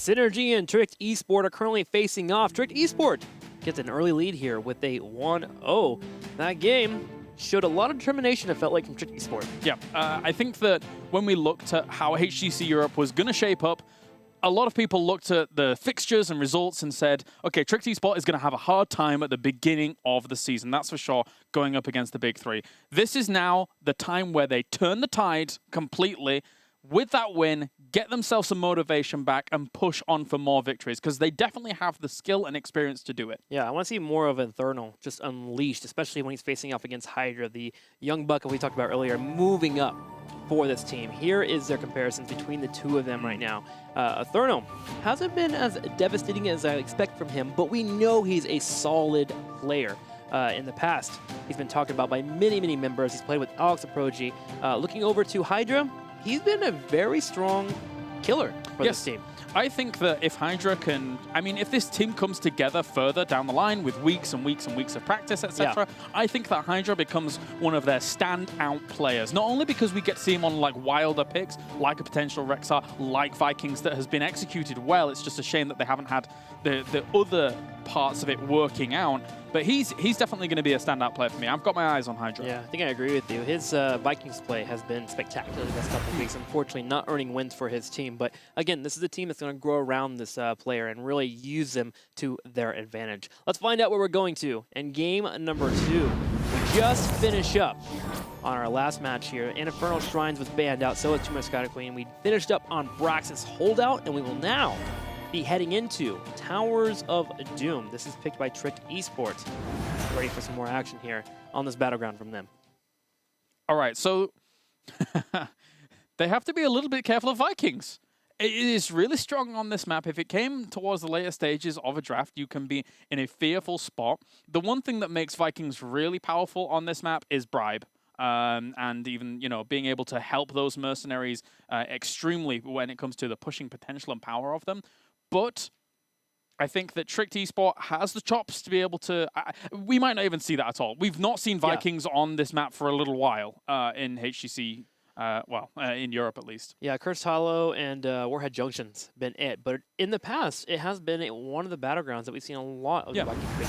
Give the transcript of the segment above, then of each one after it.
Synergy and Tricked eSport are currently facing off. Tricked eSport gets an early lead here with a 1-0. That game showed a lot of determination, it felt like, from Tricked eSport. Yeah, I think that when we looked at how HGC Europe was going to shape up, a lot of people looked at the fixtures and results and said, okay, Tricked eSport is going to have a hard time at the beginning of the season. That's for sure, going up against the big three. This is now the time where they turn the tide completely. With that win, get themselves some motivation back and push on for more victories, because they definitely have the skill and experience to do it. Yeah, I want to see more of Infernal just unleashed, especially when he's facing off against Hydra, the young buck we talked about earlier, moving up for this team. Here is their comparisons between the two of them right now. Infernal hasn't been as devastating as I expect from him, but we know he's a solid player. In the past, he's been talked about by many, many members. He's played with Alex Aproji. Looking over to Hydra, he's been a very strong killer for this team. I think that if Hydra can, if this team comes together further down the line with weeks and weeks and weeks of practice, etc., I think that Hydra becomes one of their standout players. Not only because we get to see him on like wilder picks, like a potential Rexar, like Vikings that has been executed well. It's just a shame that they haven't had the other parts of it working out. But he's definitely going to be a standout player for me. I've got my eyes on Hydra. Yeah, I think I agree with you. His Vikings play has been spectacular the past couple of weeks. Unfortunately, not earning wins for his team. But again, this is a team that's going to grow around this player and really use them to their advantage. Let's find out where we're going to. And game number 2. We just finished up on our last match here. Infernal Shrines was banned out, so was Tumor Sky Queen. We finished up on Brax's Holdout, and we will now be heading into Towers of Doom. This is picked by Tricked eSport. Ready for some more action here on this battleground from them. All right, so they have to be a little bit careful of Vikings. It is really strong on this map. If it came towards the later stages of a draft, you can be in a fearful spot. The one thing that makes Vikings really powerful on this map is Bribe. And even, being able to help those mercenaries extremely when it comes to the pushing potential and power of them. But I think that Tricked eSport has the chops to be able to... we might not even see that at all. We've not seen Vikings on this map for a little while in HGC, in Europe at least. Yeah, Cursed Hollow and Warhead Junction's been it. But in the past, it has been one of the battlegrounds that we've seen a lot of the Vikings pick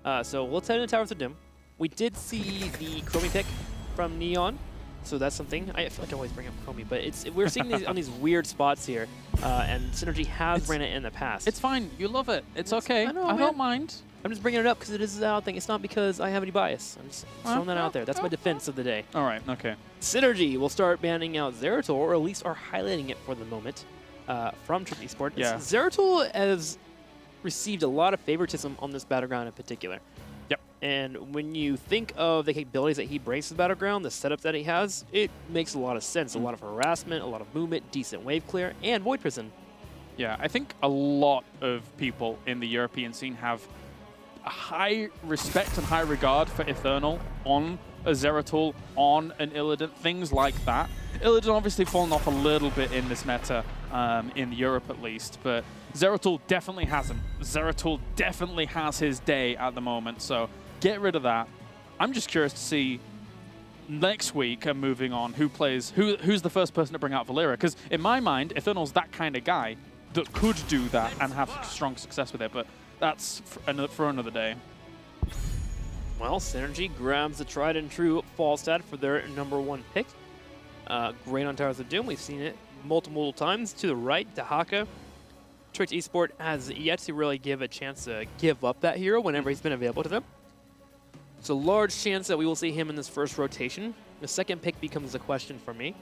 on. So let's head into Towers of Doom. We did see the Chromie pick from Neon. So that's something. I feel like I always bring up Chromie, but we're seeing these on these weird spots here, and Synergy has ran it in the past. It's fine. You love it. It's okay. I don't mind. I'm just bringing it up because it is a thing. It's not because I have any bias. I'm just throwing that out there. That's my defense of the day. All right. Okay. Synergy will start banning out Zeratul, or at least are highlighting it for the moment, from Tricked eSport. Yeah. Zeratul has received a lot of favoritism on this battleground in particular. Yep. And when you think of the capabilities that he brings to the battleground, the setup that he has, it makes a lot of sense. A lot of harassment, a lot of movement, decent wave clear, and Void Prison. Yeah, I think a lot of people in the European scene have a high respect and high regard for Infernal on a Zeratul, on an Illidan, things like that. Illidan obviously fallen off a little bit in this meta, in Europe at least, but Zeratul definitely hasn't. Zeratul definitely has his day at the moment, so get rid of that. I'm just curious to see next week and moving on who's the first person to bring out Valeera, because in my mind, Infernal's that kind of guy that could do that and have strong success with it, but that's for another day. Well, Synergy grabs the tried and true Falstad for their #1 pick. Great on Towers of Doom. We've seen it multiple times. To the right, Dahaka. Tricked eSport has yet to really give a chance to give up that hero whenever he's been available to them. It's a large chance that we will see him in this first rotation. The second pick becomes a question for me.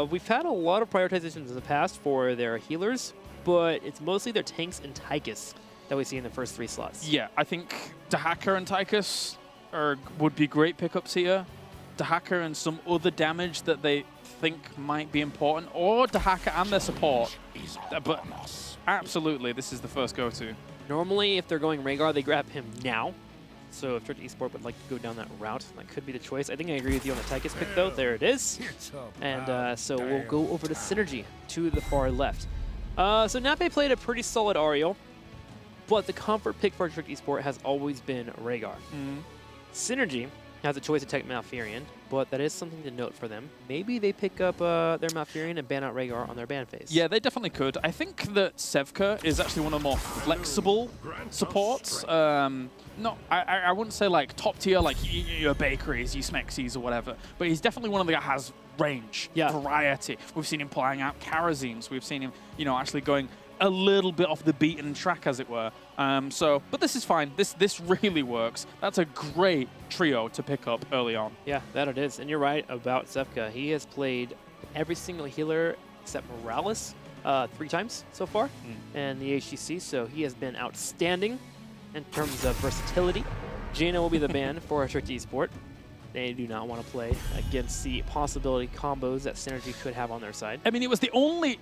We've had a lot of prioritizations in the past for their healers, but it's mostly their tanks and Tychus that we see in the first 3 slots. Yeah, I think Dahaka and Tychus would be great pickups here. Dahaka and some other damage that they think might be important, or Dahaka and their support. But absolutely, this is the first go-to. Normally, if they're going Rhaegar, they grab him now. So if Tricked eSport would like to go down that route, that could be the choice. I think I agree with you on the Tychus pick, though. There it is. And so we'll go over to Synergy to the far left. So Nape played a pretty solid Ariel, but the comfort pick for Tricked eSport has always been Rhaegar. Synergy has a choice to take Malfurion, but that is something to note for them. Maybe they pick up their Malfurion and ban out Rhaegar on their ban phase. Yeah, they definitely could. I think that Sevka is actually one of the more flexible supports. I wouldn't say like top tier, like your Bakeries, your Smexies or whatever, but he's definitely one of the guys that has range, variety. We've seen him playing out Karazines. We've seen him, actually going a little bit off the beaten track, as it were. But this is fine. This really works. That's a great trio to pick up early on. Yeah, that it is. And you're right about Sevka. He has played every single healer except Morales 3 times so far in the HGC, so he has been outstanding in terms of versatility. Jaina will be the ban for Trick eSport. They do not want to play against the possibility combos that Synergy could have on their side. I mean, it was the only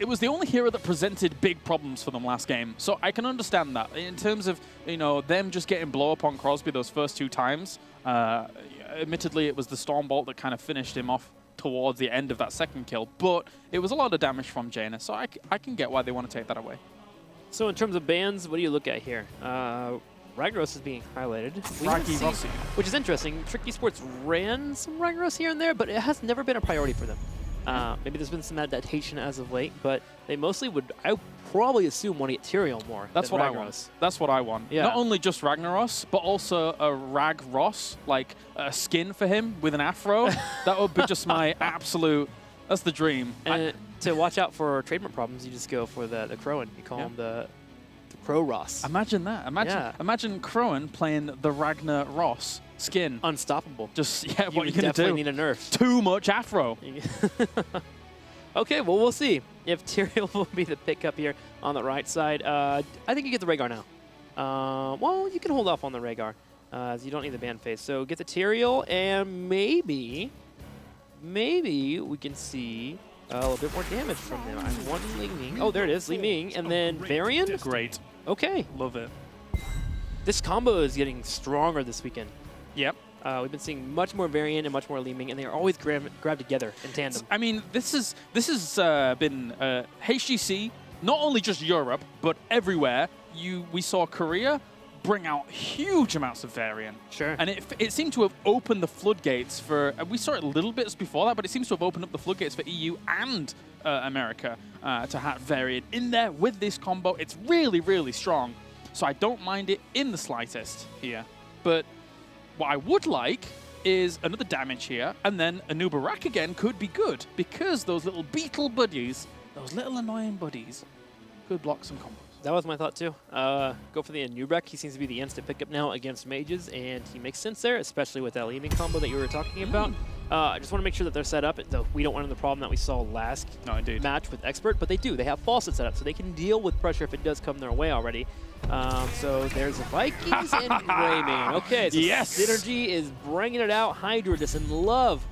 hero that presented big problems for them last game, so I can understand that. In terms of them just getting blow up on Crosby those first 2 times. Admittedly, it was the Stormbolt that kind of finished him off towards the end of that second kill, but it was a lot of damage from Jaina, so I can get why they want to take that away. So in terms of bans, what do you look at here? Ragnaros is being highlighted, which is interesting. Trick eSports ran some Ragnaros here and there, but it has never been a priority for them. Maybe there's been some adaptation as of late, but they mostly would, I would probably assume, want to get Tyrael more. That's what I want. That's what I want. Yeah. Not only just Ragnaros, but also a Rag Ross, like a skin for him with an afro. That would be just my absolute, that's the dream. And to watch out for trademark problems, you just go for the Crowan. You call him the Crow Ross. Imagine that. Imagine Crowan playing the Ragnar Ross skin. Unstoppable. Just, what are you going to do? Definitely need a nerf. Too much afro. Okay, well, we'll see if Tyrael will be the pickup here on the right side. I think you get the Rhaegar now. Well, you can hold off on the Rhaegar, as you don't need the ban phase. So get the Tyrael, and maybe we can see a little bit more damage from them. I'm wanting Li Ming. Oh, there it is, Li Ming, and then Varian. Great. Okay. Love it. This combo is getting stronger this weekend. Yep. We've been seeing much more Varian and much more Li Ming, and they are always grabbed together in tandem. I mean, this has been HGC, not only just Europe, but everywhere. We saw Korea bring out huge amounts of Varian. Sure. And it seemed to have opened the floodgates for, we saw it a little bit before that, but it seems to have opened up the floodgates for EU and America to have Varian in there with this combo. It's really, really strong. So I don't mind it in the slightest here. But what I would like is another damage here, and then a Nubarak again could be good, because those little beetle buddies, those little annoying buddies, could block some combos. That was my thought too. Go for the Nubrek. He seems to be the instant pickup now against mages, and he makes sense there, especially with that Li Ming combo that you were talking about. I just want to make sure that they're set up, though we don't run into the problem that we saw last match with Expert, but they do. They have Faucet set up, so they can deal with pressure if it does come their way already. So there's the Vikings and Greymane. Okay, so Synergy is bringing it out. Hydra just in love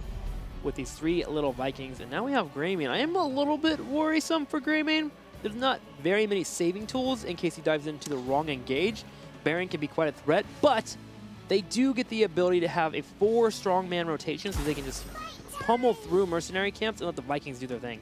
with these 3 little Vikings, and now we have Greymane. I am a little bit worrisome for Greymane. There's not very many saving tools in case he dives into the wrong engage. Baron can be quite a threat, but they do get the ability to have a 4 strongman rotation, so they can just pummel through mercenary camps and let the Vikings do their thing.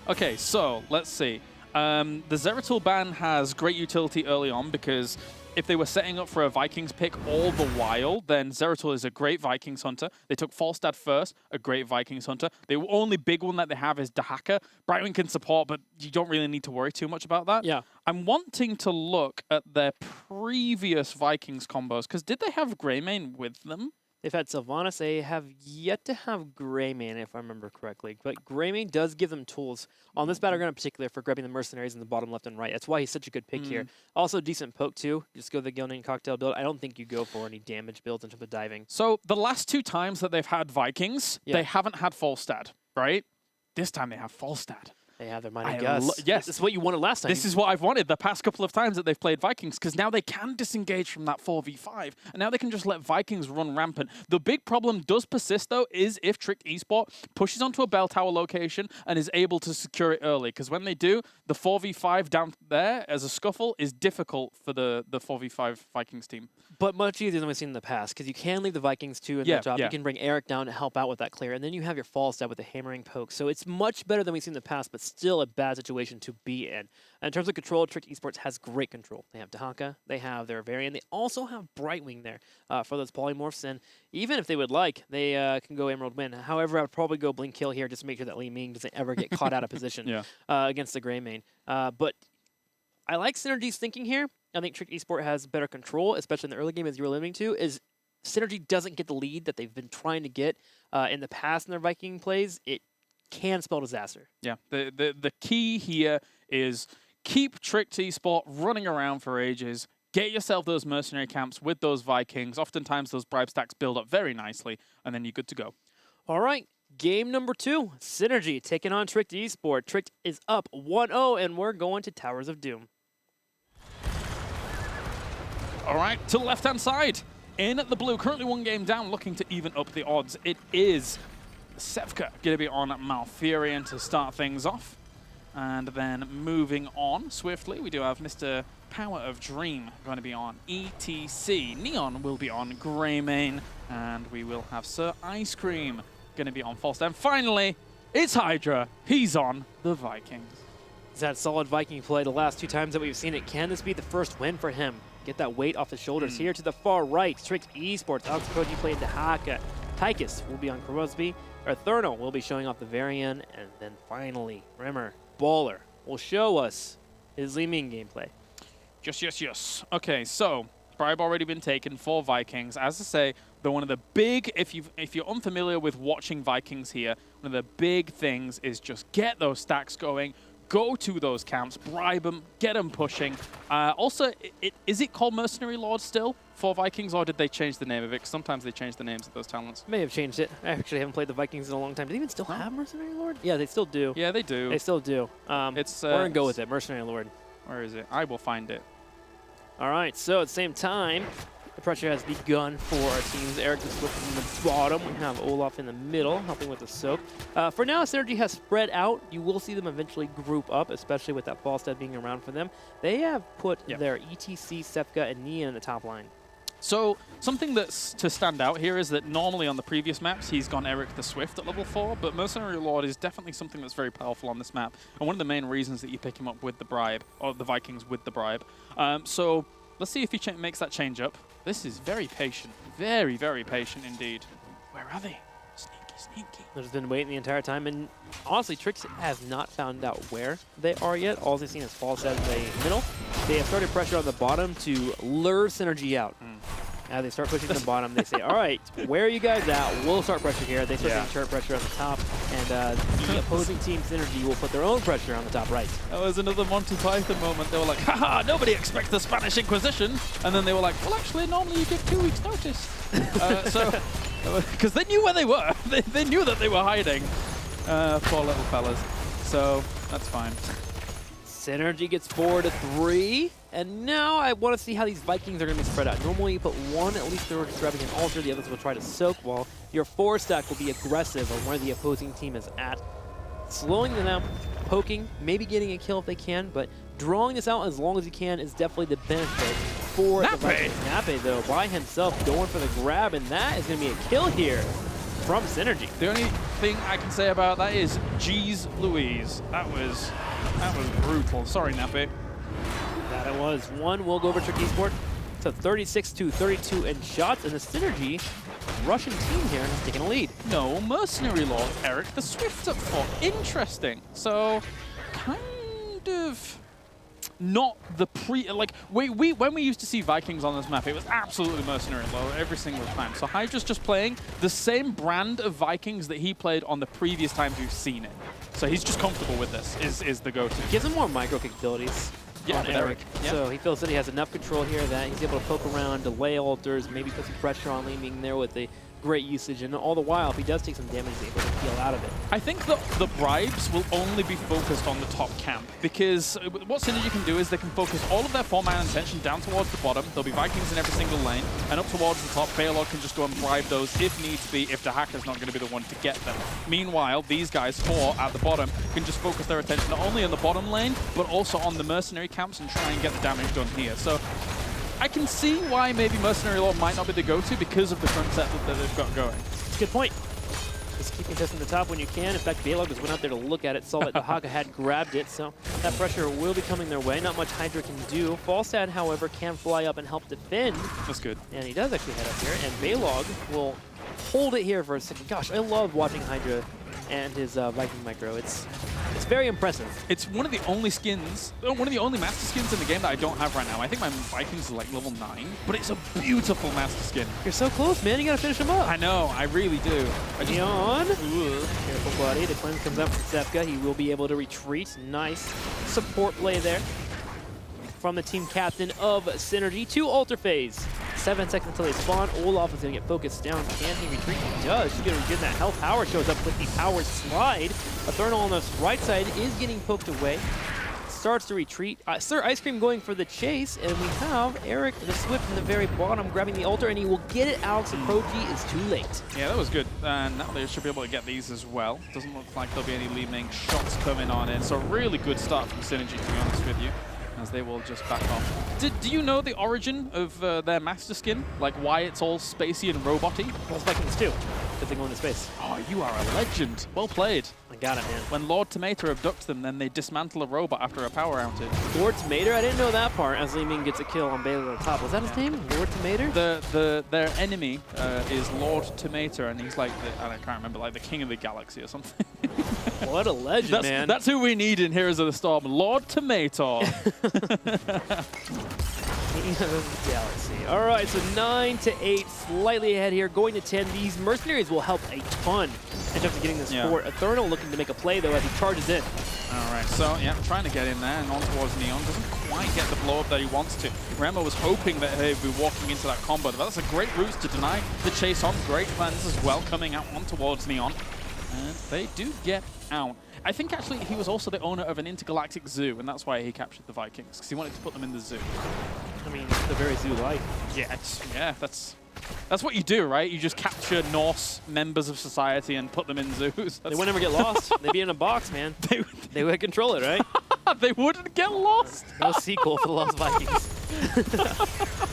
Okay, so let's see. The Zeratul ban has great utility early on, because if they were setting up for a Vikings pick all the while, then Zeratul is a great Vikings hunter. They took Falstad first, a great Vikings hunter. The only big one that they have is Dahaka. Brightwing can support, but you don't really need to worry too much about that. Yeah. I'm wanting to look at their previous Vikings combos, because did they have Greymane with them? They've had Sylvanas. They have yet to have Greymane, if I remember correctly. But Greymane does give them tools on this battleground in particular for grabbing the mercenaries in the bottom left and right. That's why he's such a good pick here. Also, decent poke, too. Just go the Gildan cocktail build. I don't think you go for any damage builds in terms of diving. So the last 2 times that they've had Vikings, they haven't had Falstad, right? This time they have Falstad. They have their mighty Gus. Yes. This is what you wanted last time. This is what I've wanted the past couple of times that they've played Vikings, because now they can disengage from that 4v5, and now they can just let Vikings run rampant. The big problem does persist, though, is if Trick eSport pushes onto a bell tower location and is able to secure it early, because when they do, the 4v5 down there as a scuffle is difficult for the 4v5 Vikings team. But much easier than we've seen in the past, because you can leave the Vikings, too, in their job. You can bring Eric down to help out with that clear, and then you have your Falstad with the hammering poke. So it's much better than we've seen in the past, but still a bad situation to be in. And in terms of control, Trick Esports has great control. They have Dahaka, they have their variant, they also have Brightwing there for those polymorphs, and even if they would like, they can go Emerald Win. However, I would probably go Blink Kill here just to make sure that Li Ming doesn't ever get caught out of position against the Gray main. But I like Synergy's thinking here. I think Trick Esport has better control, especially in the early game, as you were alluding to, is Synergy doesn't get the lead that they've been trying to get in the past in their Viking plays. It can spell disaster. Yeah, the key here is keep Trick Esport running around for ages, get yourself those mercenary camps with those Vikings. Oftentimes those bribe stacks build up very nicely, and then you're good to go. All right, game number 2, Synergy taking on Trick Esport. Trick is up 1-0, and we're going to Towers of Doom. All right, to the left-hand side. In the blue, currently 1 game down, looking to even up the odds. It is Sevka going to be on Malfurion to start things off. And then moving on swiftly, we do have Mr. Power of Dream going to be on ETC. Neon will be on Greymane. And we will have Sir Ice Cream going to be on False. And finally, it's Hydra. He's on the Vikings. He's had solid Viking play the last 2 times that we've seen it. Can this be the first win for him? Get that weight off his shoulders. Here to the far right, Trick Esports. Alex Koji playing Dahaka. Tychus will be on Crosby. Therno will be showing off the Varian. And then finally, Rimmer Baller will show us his Li Ming gameplay. Yes. Okay, so bribe already been taken for Vikings. As I say, they're one of the big, if you're unfamiliar with watching Vikings here, one of the big things is just get those stacks going. Go to those camps, bribe them, get them pushing. Also, is it called Mercenary Lord still for Vikings, or did they change the name of it? 'Cause sometimes they change the names of those talents. May have changed it. I actually haven't played the Vikings in a long time. Do they even still have Mercenary Lord? Yeah, they still do. Yeah, they do. They still do. We're going to go with it, Mercenary Lord. Where is it? I will find it. All right, so at the same time, the pressure has begun for our teams. Eric is looking in the bottom. We have Olaf in the middle, helping with the soak. For now, Synergy has spread out. You will see them eventually group up, especially with that Falstad being around for them. They have put their ETC, Sevka, and Nia in the top line. So something that's to stand out here is that normally on the previous maps, he's gone Eric the Swift at level 4, but Mercenary Lord is definitely something that's very powerful on this map. And one of the main reasons that you pick him up with the bribe, or the Vikings with the bribe. So let's see if he makes that change up. This is very patient. Very, very patient indeed. Where are they? Sneaky. They've just been waiting the entire time, and honestly, Trix has not found out where they are yet. All they've seen is Falstad in the middle. They have started pressure on the bottom to lure Synergy out. As they start pushing the bottom, they say, all right, where are you guys at? We'll start pressure here. They start getting turret pressure on the top, and the opposing team Synergy will put their own pressure on the top right. That was another Monty Python moment. They were like, haha, nobody expects the Spanish Inquisition. And then they were like, well, actually, normally you give 2 weeks' notice. Because they knew where they were. They knew that they were hiding. Poor little fellas. So that's fine. Synergy gets 4-3, and now I want to see how these Vikings are going to be spread out. Normally you put one, at least they're just grabbing an altar, the others will try to soak, while your 4 stack will be aggressive on where the opposing team is at. Slowing them down, poking, maybe getting a kill if they can, but drawing this out as long as you can is definitely the benefit for the Vikings. Nape, though, by himself, going for the grab, and that is going to be a kill here from Synergy. The only thing I can say about that is, geez Louise, that was brutal. Sorry, Nappy. That it was. One will go over Trick Esport to 36-32 in shots, and the Synergy Russian team here is taking a lead. No Mercenary Lord, Eric the Swift up for. Interesting. So, kind of not the like when we used to see Vikings on this map, it was absolutely Mercenary Lord every single time. So Hydra's just playing the same brand of Vikings that he played on the previous times we've seen it. So he's just comfortable with this, is the go-to. Gives him more micro capabilities on Eric. So he feels that he has enough control here that he's able to poke around, delay altars, maybe put some pressure on Li Ming there with the great usage, and all the while, if he does take some damage, he's able to peel out of it. I think that the bribes will only be focused on the top camp, because what Synergy can do is they can focus all of their 4-man attention down towards the bottom. There'll be Vikings in every single lane, and up towards the top, Baylor can just go and bribe those if needs be, if the hacker's not going to be the one to get them. Meanwhile, these guys, 4 at the bottom, can just focus their attention not only on the bottom lane, but also on the mercenary camps and try and get the damage done here. So I can see why maybe Mercenary Lord might not be the go-to because of the current setup that they've got going. Good point. Just keep contesting the top when you can. In fact, Balog just went out there to look at it, saw that the Haga had grabbed it, so that pressure will be coming their way. Not much Hydra can do. Falstad, however, can fly up and help defend. That's good. And he does actually head up here, and Balog will hold it here for a second. Gosh, I love watching Hydra and his Viking micro. It's very impressive. It's one of the only skins, one of the only master skins in the game that I don't have right now. I think my Vikings is like level 9, but it's a beautiful master skin. You're so close, man. You gotta finish him up. I know, I really do. Neon. Careful, buddy. The cleanse comes out from Zefka. He will be able to retreat. Nice support play there from the team captain of Synergy to Alter Phase. 7 seconds until they spawn. Olaf is going to get focused down. Can he retreat? He does. He's going to get that health. Power shows up with the power slide. Eternal on the right side is getting poked away. Starts to retreat. Sir Ice Cream going for the chase. And we have Eric the Swift in the very bottom grabbing the altar. And he will get it. Alex Aproji is too late. Yeah, that was good. And now they should be able to get these as well. Doesn't look like there'll be any leading shots coming on in. So really good start from Synergy, to be honest with you, as they will just back off. Do you know the origin of their master skin? Like why it's all spacey and robot-y? Well, Vikings too, because they go into space. Oh, you are a legend. Well played. I got it, man. When Lord Tomato abducts them, then they dismantle a robot after a power outage. Lord Tomato? I didn't know that part, as Li Ming gets a kill on Baylor on top. Was that his name? Lord Tomato? Their enemy is Lord Tomato, and he's like, I can't remember, like the king of the galaxy or something. What a legend, man. That's who we need in Heroes of the Storm, Lord Tomato. Galaxy. All right, so 9-8, slightly ahead here, going to 10. These mercenaries will help a ton in terms of getting this forward. Eternal looking to make a play, though, as he charges in. All right, so, yeah, trying to get in there and on towards Neon. Doesn't quite get the blow-up that he wants to. Remo was hoping that he'd be walking into that combo, but that's a great route to deny the chase on. Great plans as well, coming out on towards Neon. And they do get out. I think actually he was also the owner of an intergalactic zoo, and that's why he captured the Vikings, because he wanted to put them in the zoo. I mean, it's the very zoo-like. Yeah, that's what you do, right? You just capture Norse members of society and put them in zoos. They would never get lost. They'd be in a box, man. They would control it, right? They wouldn't get lost. No sequel for the Lost Vikings.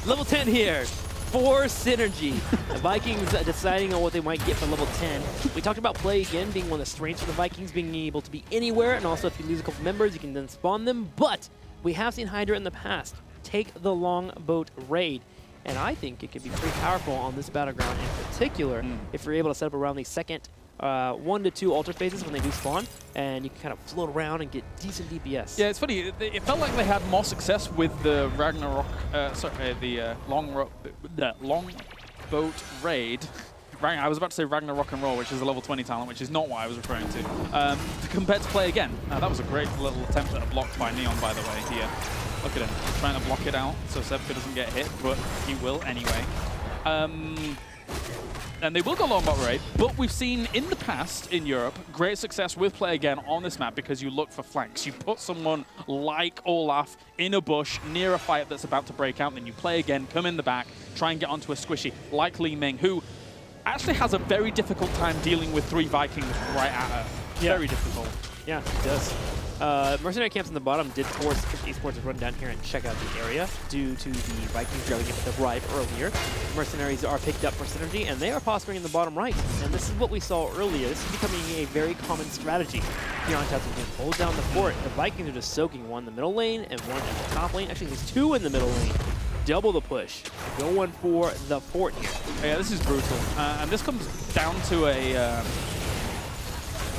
Level 10 here for Synergy. The Vikings deciding on what they might get for level 10. We talked about play again being one of the strengths for the Vikings, being able to be anywhere, and also if you lose a couple members, you can then spawn them. But we have seen Hydra in the past take the longboat raid, and I think it could be pretty powerful on this battleground in particular if you're able to set up around the second 1 to 2 altar phases when they do spawn, and you can kind of float around and get decent DPS. Yeah, it's funny. It felt like they had more success with the Ragnarok, the longboat raid. I was about to say Ragnarok and Roll, which is a level 20 talent, which is not what I was referring to. Compared to play again. That was a great little attempt at a block by Neon, by the way, here. Look at him, trying to block it out so Zefka doesn't get hit, but he will anyway. And they will go longboat raid, but we've seen in the past in Europe great success with play again on this map because you look for flanks. You put someone like Olaf in a bush near a fight that's about to break out, then you play again, come in the back, try and get onto a squishy like Li Ming, who actually has a very difficult time dealing with 3 Vikings right at her. Yeah. Very difficult. Yeah, it does. Mercenary camps in the bottom did force eSport to run down here and check out the area due to the Vikings grabbing the bribe earlier. Mercenaries are picked up for Synergy, and they are posturing in the bottom right. And this is what we saw earlier. This is becoming a very common strategy here on Tatooine. Hold down the fort. The Vikings are just soaking one in the middle lane and one in the top lane. Actually, there's 2 in the middle lane. Double the push. Going for the fort here. Yeah, this is brutal. And this comes down to a...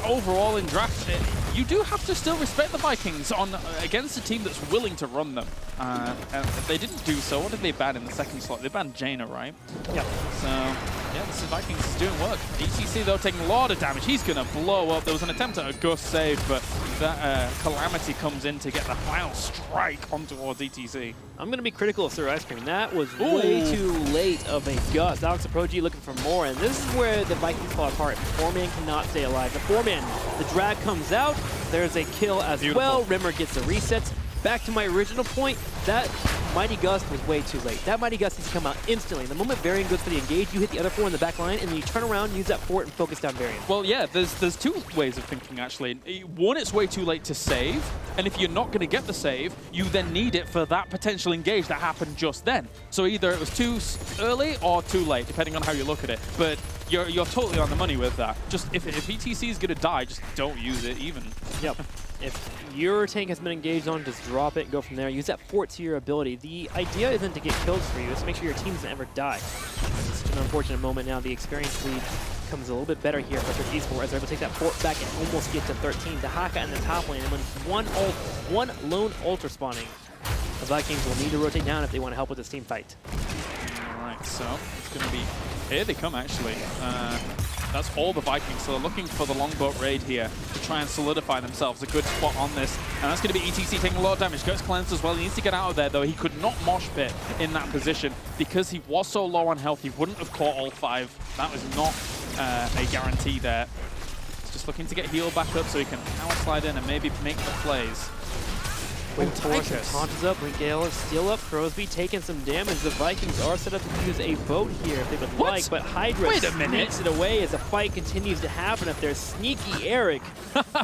overall in draft, you do have to still respect the Vikings on against a team that's willing to run them. And they didn't do so. What did they ban in the second slot? They banned Jaina, right? Yeah. So, yeah, this is Vikings is doing work. HGC, though, taking a lot of damage. He's going to blow up. There was an attempt at a Gust save, but that Calamity comes in to get the final strike on towards ETC. I'm going to be critical of Sir Ice Cream. That was way too late of a Gust. Alex Aproji looking for more, and this is where the Vikings fall apart. The 4-man cannot stay alive. The 4-man, the drag comes out. There's a kill as well. Rimmer gets the resets. Back to my original point, that Mighty Gust was way too late. That Mighty Gust needs to come out instantly. The moment Varian goes for the engage, you hit the other 4 in the back line, and then you turn around, use that fort, and focus down Varian. Well, yeah, there's 2 ways of thinking, actually. One, it's way too late to save, and if you're not going to get the save, you then need it for that potential engage that happened just then. So either it was too early or too late, depending on how you look at it. But you're totally on the money with that. Just if ETC is going to die, just don't use it even. Yep. If your tank has been engaged on, just drop it and go from there. Use that fort to your ability. The idea isn't to get kills for you, it's to make sure your team doesn't ever die. It's such an unfortunate moment now. The experience lead comes a little bit better here for eSport as they're able to take that fort back and almost get to 13. Dahaka in the top lane, and when one lone ultra spawning, the Vikings will need to rotate down if they want to help with this team fight. All right, so it's going to be... Here they come, actually. That's all the Vikings, so they're looking for the longboat raid here to try and solidify themselves a good spot on this. And that's going to be ETC taking a lot of damage. Goes cleansed as well. He needs to get out of there, though. He could not mosh pit in that position because he was so low on health. He wouldn't have caught all 5. That was not a guarantee there. He's just looking to get healed back up so he can power slide in and maybe make the plays. Taunches up, Gale is still up, Crosby taking some damage. The Vikings are set up to use a boat here if they would like, but Hydra sneaks it away as the fight continues to happen. If there's sneaky Eric,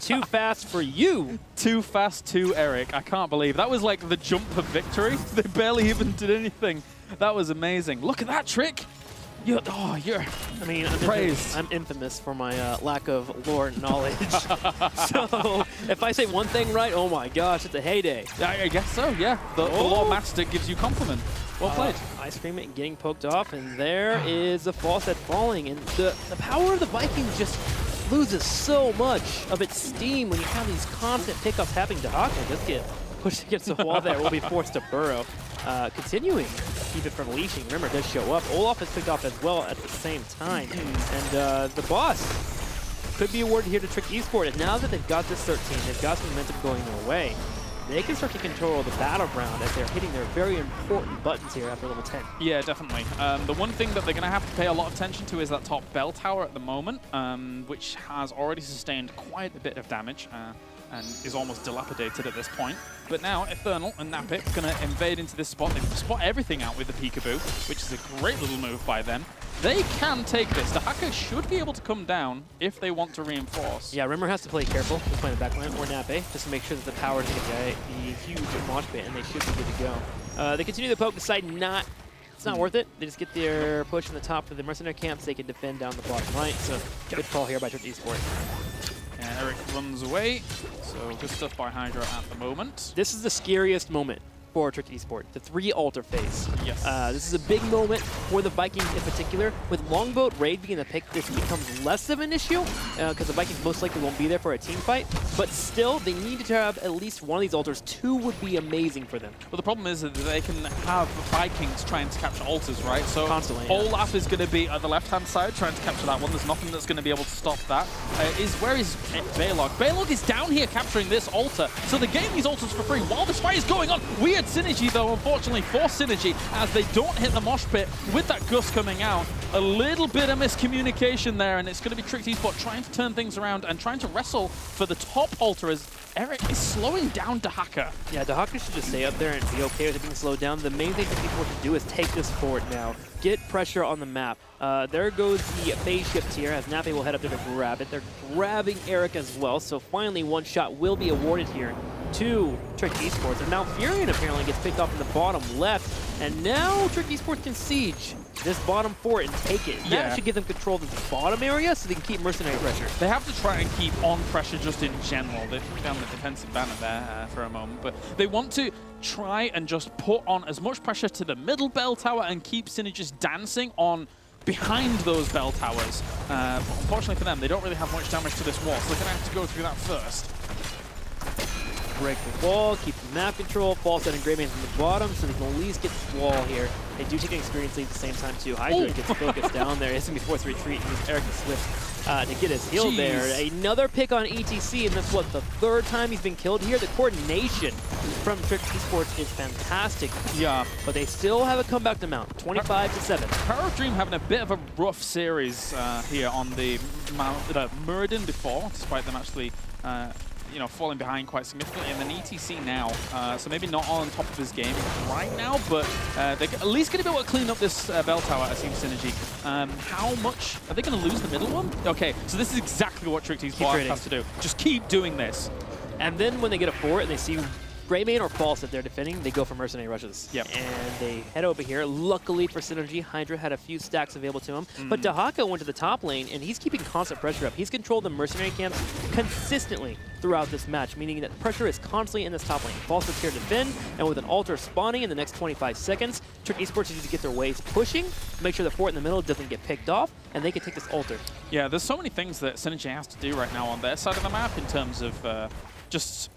too fast for you. Too fast to Eric. I can't believe that was like the jump of victory. They barely even did anything. That was amazing. Look at that trick. I mean, I'm infamous for my lack of lore knowledge. So if I say one thing right, oh my gosh, it's a heyday. I guess so, yeah. The lore master gives you compliment. Well played. Ice Cream it getting poked off, and there is the faucet falling. And the power of the Vikings just loses so much of its steam when you have these constant pickups happening. Dahaka just get pushed against the wall there, will be forced to burrow. Continuing to keep it from leashing. Remember, it does show up. Olaf is picked off as well at the same time. And the boss could be awarded here to Trick eSport. And now that they've got this 13, they've got some momentum going their way, they can start to control the battleground as they're hitting their very important buttons here after level 10. Yeah, definitely. The one thing that they're going to have to pay a lot of attention to is that top bell tower at the moment, which has already sustained quite a bit of damage. And is almost dilapidated at this point. But now Eternal and Napit are going to invade into this spot. They spot everything out with the peekaboo, which is a great little move by them. They can take this. Dahaka should be able to come down if they want to reinforce. Yeah, Rimmer has to play careful with playing the backline or Nape just to make sure that the power doesn't get the huge mosh pit, and they should be good to go. They continue to poke, decide it's not worth it. They just get their push in the top for the mercenary camps. They can defend down the bottom right. So good call here by Trick eSport. And Eric runs away, so good stuff by Hydra at the moment. This is the scariest moment for Trick eSport, the 3 altar phase. Yes. This is a big moment for the Vikings in particular. With Longboat Raid being the pick, this becomes less of an issue because the Vikings most likely won't be there for a team fight. But still, they need to have at least one of these altars. 2 would be amazing for them. Well, the problem is that they can have Vikings trying to capture altars, right? So constantly, Olaf is going to be at the left-hand side trying to capture that one. There's nothing that's going to be able to stop that. Where is Balog? Balog is down here capturing this altar. So they're getting these altars for free while this fight is going on. Weird synergy, though, unfortunately, for Synergy, as they don't hit the mosh pit with that gust coming out. A little bit of miscommunication there, and it's going to be Trick eSport trying to turn things around and trying to wrestle for the top altar as Eric is slowing down Dahaka. Yeah, Dahaka should just stay up there and be okay with it being slowed down. The main thing for people to do is take this fort now. Get pressure on the map. There goes the phase shift here as Nape will head up there to grab it. They're grabbing Eric as well, so finally one shot will be awarded here to Trick eSports. And now Furion apparently gets picked off in the bottom left, and now Trick eSports can siege this bottom fort and take it. Yeah. That should give them control of the bottom area so they can keep mercenary pressure. They have to try and keep on pressure just in general. They put down the defensive banner there for a moment, but they want to try and just put on as much pressure to the middle bell tower and keep Synergist dancing on behind those bell towers. But unfortunately for them, they don't really have much damage to this wall, so they're going to have to go through that first. Break the wall, keep the map control, false out and Grey Man's in the bottom, so they can at least get this wall here. They do take an experience lead at the same time too. Hydra gets focused down there. It's going to be forced to retreat and use Eric the Swift to get his heal there. Another pick on ETC, and that's what, the 3rd time he's been killed here. The coordination from Trick eSports is fantastic. Yeah. But they still have a comeback to mount, 25-7. Power of Dream having a bit of a rough series here on the Muradin before, despite them actually falling behind quite significantly, and then ETC now, so maybe not on top of his game right now, but they're at least going to be able to clean up this bell tower, I think, Synergy. How much? Are they going to lose the middle one? Okay, so this is exactly what Trick eSport has to do. Just keep doing this. And then when they get a fort and they see Gray main or false if they're defending, they go for mercenary rushes. Yep. And they head over here. Luckily for Synergy, Hydra had a few stacks available to him. But Dahaka went to the top lane, and he's keeping constant pressure up. He's controlled the mercenary camps consistently throughout this match, meaning that pressure is constantly in this top lane. False is here to defend, and with an altar spawning in the next 25 seconds, Trick Esports needs to get their waves pushing, make sure the fort in the middle doesn't get picked off, and they can take this altar. Yeah, there's so many things that Synergy has to do right now on their side of the map in terms of just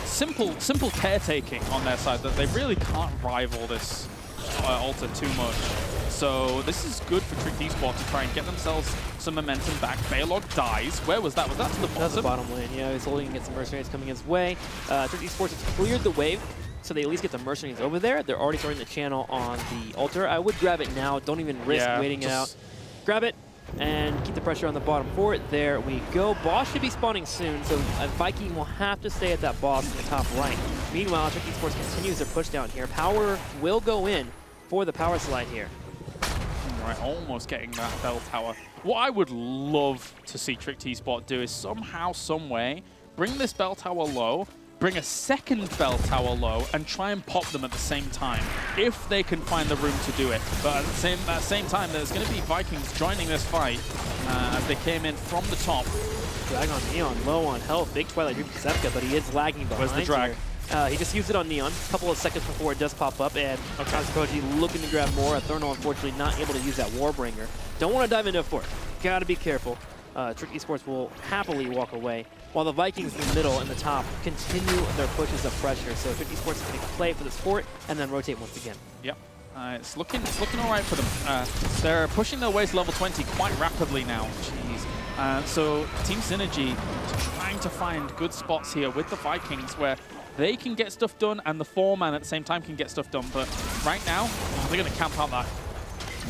simple caretaking on their side that they really can't rival this altar too much. So this is good for Trick Esports to try and get themselves some momentum back. Baylog dies. Where was that? Was that to the bottom? That's the bottom lane. Yeah, he's holding against some mercenaries coming his way. Trick Esports has cleared the wave, so they at least get the mercenaries over there. They're already starting the channel on the altar. I would grab it now. Don't even risk waiting it out. Grab it and keep the pressure on the bottom fort. There we go. Boss should be spawning soon, so a Viking will have to stay at that boss in the top right. Meanwhile, Trick Esports continues their push down here. Power will go in for the power slide here. Right, almost getting that bell tower. What I would love to see Trick Esports do is somehow, some way, bring this bell tower low, bring a second bell tower low, and try and pop them at the same time, if they can find the room to do it. But at the same time, there's going to be Vikings joining this fight as they came in from the top. Drag on Neon, low on health. Big Twilight Dream for Sepka, but he is lagging behind. Where's the drag? He just used it on Neon a couple of seconds before it does pop up, and Koji looking to grab more. Therno, unfortunately, not able to use that Warbringer. Don't want to dive into a fort. Gotta be careful. Trick Esports will happily walk away, while the Vikings in the middle and the top continue their pushes of pressure. So Trick Esports is going to play for this fort and then rotate once again. Yep. It's looking all right for them. They're pushing their way to level 20 quite rapidly now. Jeez. So Team Synergy trying to find good spots here with the Vikings where they can get stuff done and the 4-man at the same time can get stuff done. But right now, they're going to camp out that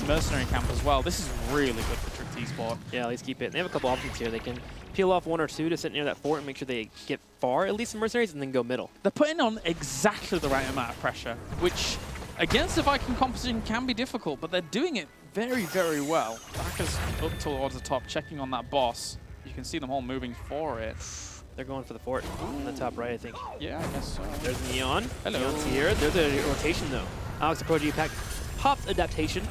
mercenary camp as well. This is really good for Trick Esports. Yeah, at least keep it. They have a couple options here. They can peel off 1 or 2 to sit near that fort and make sure they get far, at least some mercenaries, and then go middle. They're putting on exactly the right amount of pressure, which against the Viking composition can be difficult, but they're doing it very, very well. Daka's up towards the top, checking on that boss. You can see them all moving for it. They're going for the fort on the top right, I think. Yeah, I guess so. There's Neon. Hello. Neon's here. There's a rotation, though. Alex Koji Pack pops adaptation.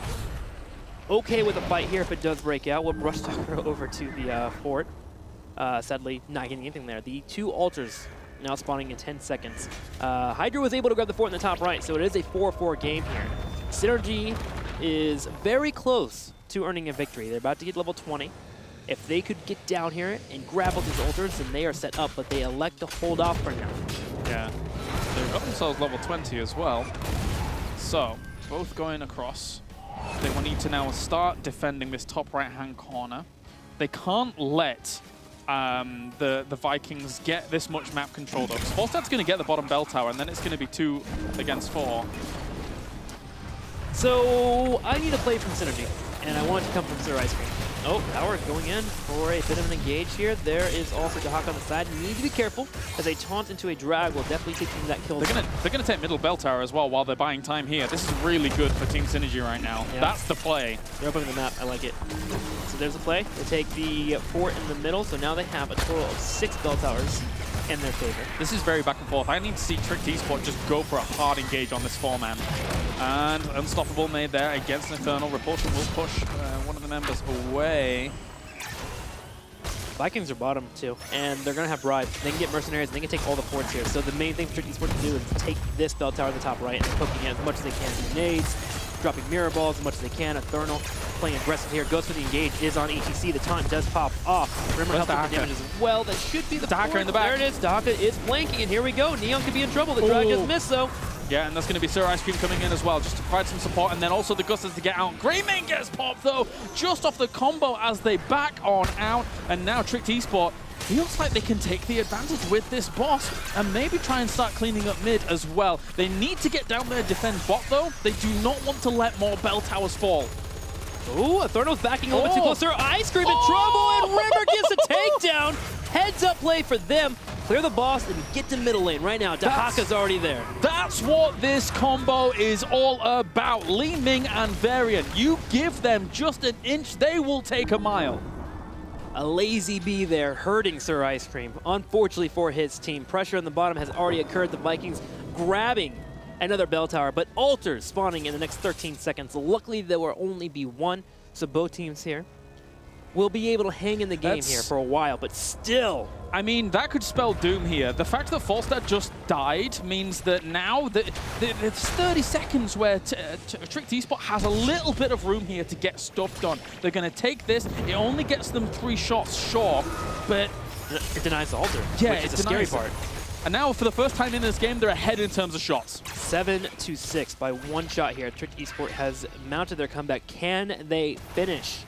Okay with a fight here if it does break out. We'll rush Tucker over to the fort. Sadly, not getting anything there. The 2 altars now spawning in 10 seconds. Hydra was able to grab the fort in the top right, so it is a 4-4 game here. Synergy is very close to earning a victory. They're about to get level 20. If they could get down here and grab all these altars, then they are set up, but they elect to hold off for now. Yeah, they've got themselves level 20 as well. So, both going across. They will need to now start defending this top right-hand corner. They can't let the Vikings get this much map control, though. Because Falstad's going to get the bottom bell tower, and then it's going to be 2 against 4. So, I need a play from Synergy, and I want it to come from Sir Ice Cream. Oh, Power going in for a bit of an engage here. There is also Dahaka on the side. Need to be careful, as a taunt into a drag will definitely take them that kill. They're gonna take middle bell tower as well while they're buying time here. This is really good for Team Synergy right now. Yeah. That's the play. They're opening the map. I like it. So there's a play. They take the fort in the middle, so now they have a total of 6 bell towers in their favor. This is very back and forth. I need to see Trick Esports just go for a hard engage on this 4-man. And Unstoppable made there against Infernal. Repulsion will push one of the members away. Vikings are bottom too, and they're gonna have bribes. They can get mercenaries, and they can take all the forts here. So the main thing for Trick Esports to do is take this bell tower at the top right and poking it as much as they can. Grenades, dropping mirror balls as much as they can. Thermal playing aggressive here. Goes for the engage, is on HGC. The taunt does pop off. Remember helping for damage as well. That should be the Dahaka in the back. There it is. Dahaka is flanking, and here we go. Neon could be in trouble. The drag is missed though. Yeah, and that's going to be Sir Ice Cream coming in as well, just to provide some support, and then also the Gustas to get out. Greymane gets popped, though, just off the combo as they back on out, and now Trick Esports feels like they can take the advantage with this boss and maybe try and start cleaning up mid as well. They need to get down there, defend bot, though. They do not want to let more bell towers fall. Ooh, Therno's backing a little bit too close. Sir Ice Cream in trouble, and River gets a takedown. Heads up play for them. Clear the boss and get to middle lane right now. Dahaka's already there. That's what this combo is all about. Li Ming and Varian. You give them just an inch, they will take a mile. A lazy bee there hurting Sir Ice Cream. Unfortunately for his team, pressure on the bottom has already occurred. The Vikings grabbing another bell tower, but altars spawning in the next 13 seconds. Luckily, there will only be one, so both teams here will be able to hang in the game here for a while, but still. I mean, that could spell doom here. The fact that Falstad just died means that now there's 30 seconds where Tricked eSport has a little bit of room here to get stuff done. They're going to take this. It only gets them 3 shots, sure, but it denies the altar, yeah, which is the scary part. And now, for the first time in this game, they're ahead in terms of shots. 7-6 by 1 shot here. Tricked eSport has mounted their comeback. Can they finish?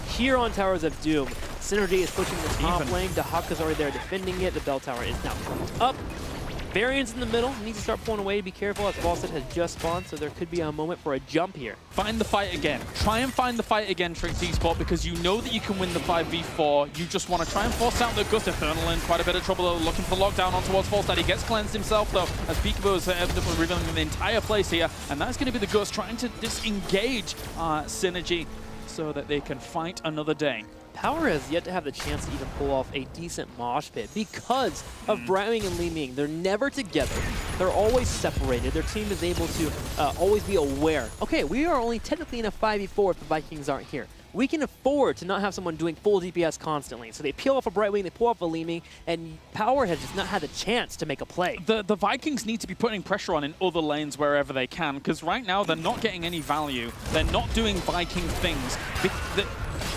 Here on Towers of Doom, Synergy is pushing the top lane. Dahaka's already there defending it. The bell tower is now pumped up. Variants in the middle. Needs to start pulling away. Be careful, as Falstad has just spawned, so there could be a moment for a jump here. Find the fight again. Try and find the fight again, Tricked eSport, because you know that you can win the 5v4. You just want to try and force out the Gust. Eternal in quite a bit of trouble, though, looking for lockdown on towards Falstad. He gets cleansed himself, though, as Peekaboo is revealing the entire place here. And that's going to be the Gust trying to disengage Synergy so that they can fight another day. Power has yet to have the chance to even pull off a decent mosh pit because of Brightwing and Li Ming. They're never together. They're always separated. Their team is able to always be aware. Okay, we are only technically in a 5v4 if the Vikings aren't here. We can afford to not have someone doing full DPS constantly. So they peel off a Brightwing, they pull off a Li Ming, and Power has just not had the chance to make a play. The Vikings need to be putting pressure on in other lanes wherever they can, because right now they're not getting any value. They're not doing Viking things.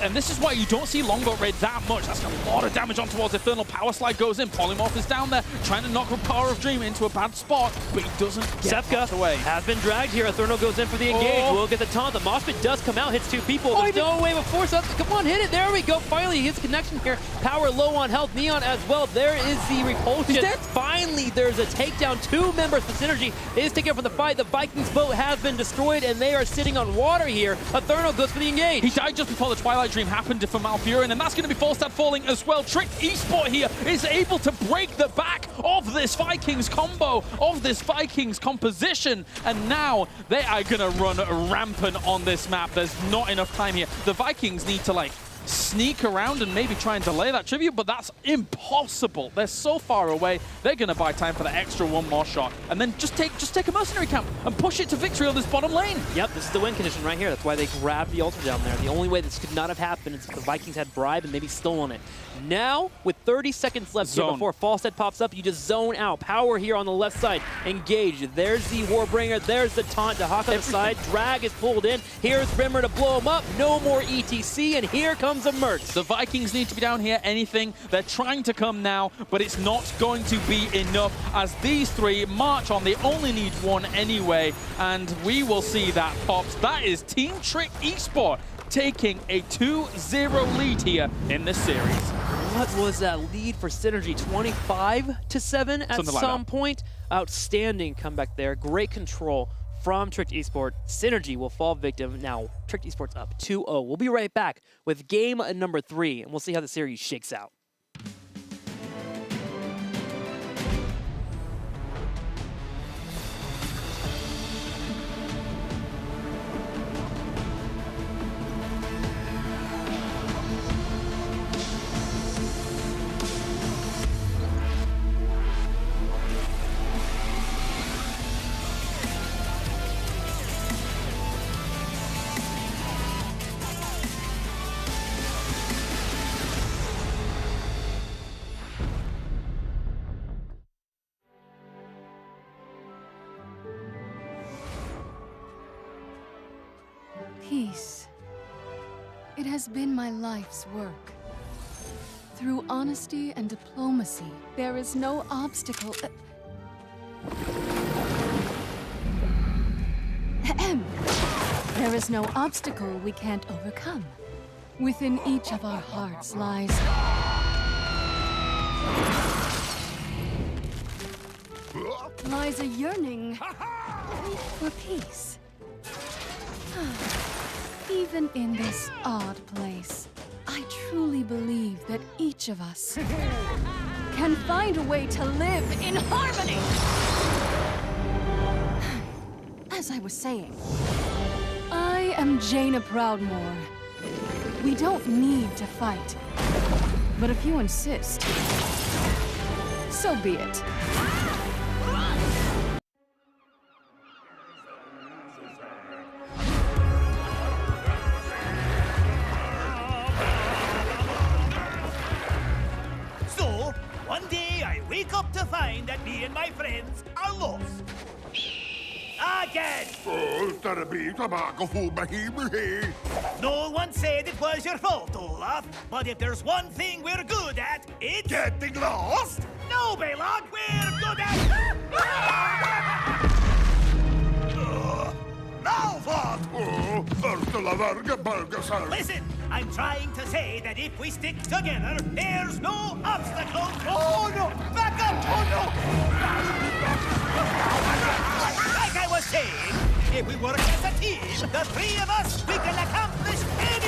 And this is why you don't see Longboat Raid that much. That's got a lot of damage on towards Eternal. Power Slide goes in. Polymorph is down there, trying to knock Power of Dream into a bad spot, but he doesn't get Sefka away. Has been dragged here. Eternal goes in for the engage. We'll get the taunt. The mosh pit does come out, hits 2 people. There's no wave of force up. Come on, hit it. There we go. Finally, he hits connection here. Power low on health. Neon as well. There is the repulsion. Finally, there's a takedown. 2 members for Synergy is taken from the fight. The Vikings boat has been destroyed, and they are sitting on water here. Eternal goes for the engage. He died just before the Twilight Dream happened for Malfurion, and that's going to be Falstad falling as well. Tricked eSport here is able to break the back of this Vikings combo, of this Vikings composition, and now they are going to run rampant on this map. There's not enough time here. The Vikings need to, like, sneak around and maybe try and delay that tribute, but that's impossible. They're so far away. They're going to buy time for the extra 1 more shot, and then just take a mercenary camp and push it to victory on this bottom lane. Yep, this is the win condition right here. That's why they grabbed the altar down there. The only way this could not have happened is if the Vikings had bribed and maybe stolen it. Now, with 30 seconds left here before Falstad pops up, you just zone out. Power here on the left side. Engage. There's the Warbringer. There's the taunt. Dahaka on the side. Drag is pulled in. Here's Rimmer to blow him up. No more ETC, and here comes a merch. The Vikings need to be down here anything. They're trying to come now, but it's not going to be enough as these 3 march on. They only need 1 anyway, and we will see that pops. That is Team Tricked eSport taking a 2-0 lead here in this series. What was that lead for Synergy? 25-7 at some point? Outstanding comeback there. Great control from Tricked eSport. Synergy will fall victim. Now, Tricked eSport's up 2-0. We'll be right back with game number 3, and we'll see how the series shakes out. Peace. It has been my life's work. Through honesty and diplomacy, there is no obstacle. There is no obstacle we can't overcome. Within each of our hearts lies a yearning for peace. Even in this odd place, I truly believe that each of us can find a way to live in harmony. As I was saying, I am Jaina Proudmoore. We don't need to fight. But if you insist, so be it. So, one day I wake up to find that me and my friends are lost. Again! No one said it was your fault, Olaf. But if there's one thing we're good at, it's... Getting lost? No, Baylog, we're good at... Now what? Listen, I'm trying to say that if we stick together, there's no obstacle. Oh no! Back up! Oh no! Like I was saying, if we work as a team, the three of us, we can accomplish anything.